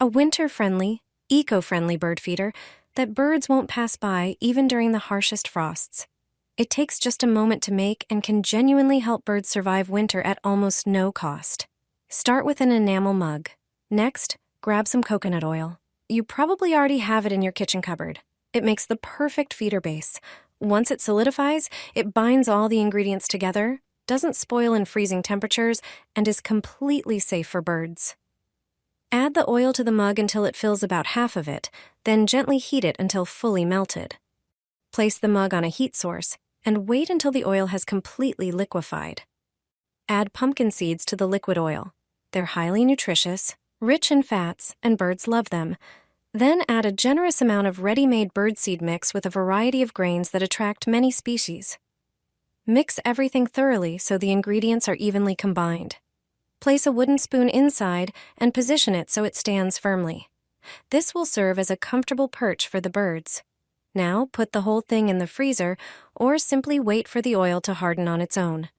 A winter-friendly, eco-friendly bird feeder that birds won't pass by even during the harshest frosts. It takes just a moment to make and can genuinely help birds survive winter at almost no cost. Start with an enamel mug. Next, grab some coconut oil. You probably already have it in your kitchen cupboard. It makes the perfect feeder base. Once it solidifies, it binds all the ingredients together, doesn't spoil in freezing temperatures, and is completely safe for birds. Add the oil to the mug until it fills about half of it, then gently heat it until fully melted. Place the mug on a heat source and wait until the oil has completely liquefied. Add pumpkin seeds to the liquid oil. They're highly nutritious, rich in fats, and birds love them. Then add a generous amount of ready-made birdseed mix with a variety of grains that attract many species. Mix everything thoroughly so the ingredients are evenly combined. Place a wooden spoon inside and position it so it stands firmly. This will serve as a comfortable perch for the birds. Now put the whole thing in the freezer or simply wait for the oil to harden on its own.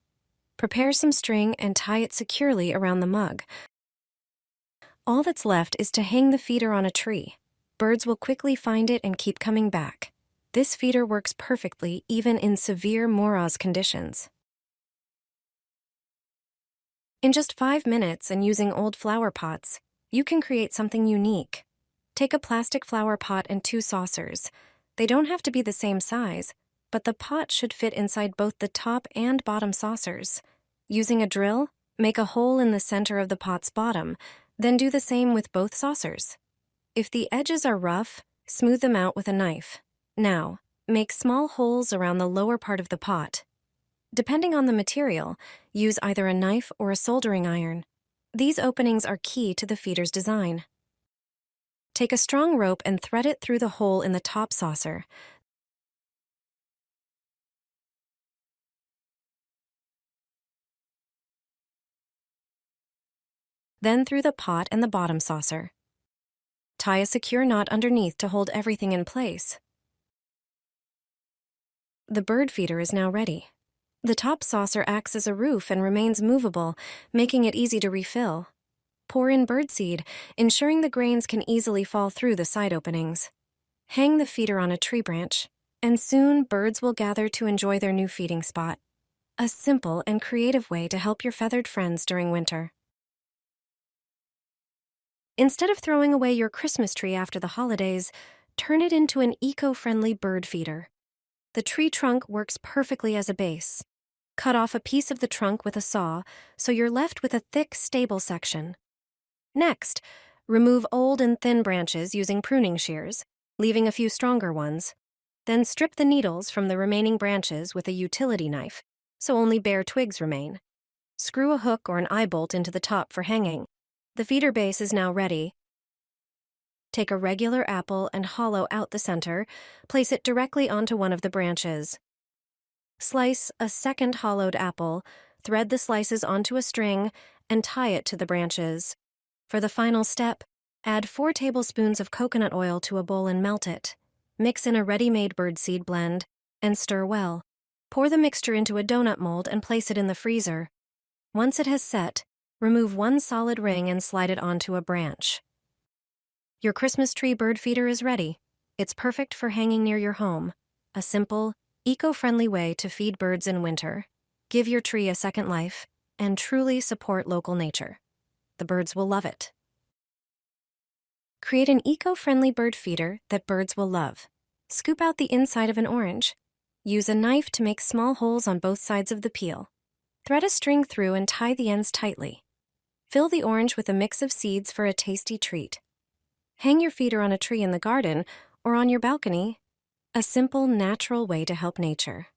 Prepare some string and tie it securely around the mug. All that's left is to hang the feeder on a tree. Birds will quickly find it and keep coming back. This feeder works perfectly even in severe moroz conditions. In just 5 minutes and using old flower pots, you can create something unique. Take a plastic flower pot and 2 saucers. They don't have to be the same size, but the pot should fit inside both the top and bottom saucers. Using a drill, make a hole in the center of the pot's bottom, then do the same with both saucers. If the edges are rough, smooth them out with a knife. Now, make small holes around the lower part of the pot. Depending on the material, use either a knife or a soldering iron. These openings are key to the feeder's design. Take a strong rope and thread it through the hole in the top saucer. Then through the pot and the bottom saucer. Tie a secure knot underneath to hold everything in place. The bird feeder is now ready. The top saucer acts as a roof and remains movable, making it easy to refill. Pour in birdseed, ensuring the grains can easily fall through the side openings. Hang the feeder on a tree branch, and soon birds will gather to enjoy their new feeding spot. A simple and creative way to help your feathered friends during winter. Instead of throwing away your Christmas tree after the holidays, turn it into an eco-friendly bird feeder. The tree trunk works perfectly as a base. Cut off a piece of the trunk with a saw, so you're left with a thick, stable section. Next, remove old and thin branches using pruning shears, leaving a few stronger ones. Then strip the needles from the remaining branches with a utility knife, so only bare twigs remain. Screw a hook or an eye bolt into the top for hanging. The feeder base is now ready. Take a regular apple and hollow out the center, place it directly onto one of the branches. Slice a second hollowed apple, thread the slices onto a string, and tie it to the branches. For the final step, add 4 tablespoons of coconut oil to a bowl and melt it. Mix in a ready-made birdseed blend and stir well. Pour the mixture into a donut mold and place it in the freezer. Once it has set, remove 1 solid ring and slide it onto a branch. Your Christmas tree bird feeder is ready. It's perfect for hanging near your home. A simple, eco-friendly way to feed birds in winter. Give your tree a second life and truly support local nature. The birds will love it. Create an eco-friendly bird feeder that birds will love. Scoop out the inside of an orange. Use a knife to make small holes on both sides of the peel. Thread a string through and tie the ends tightly. Fill the orange with a mix of seeds for a tasty treat. Hang your feeder on a tree in the garden or on your balcony. A simple, natural way to help nature.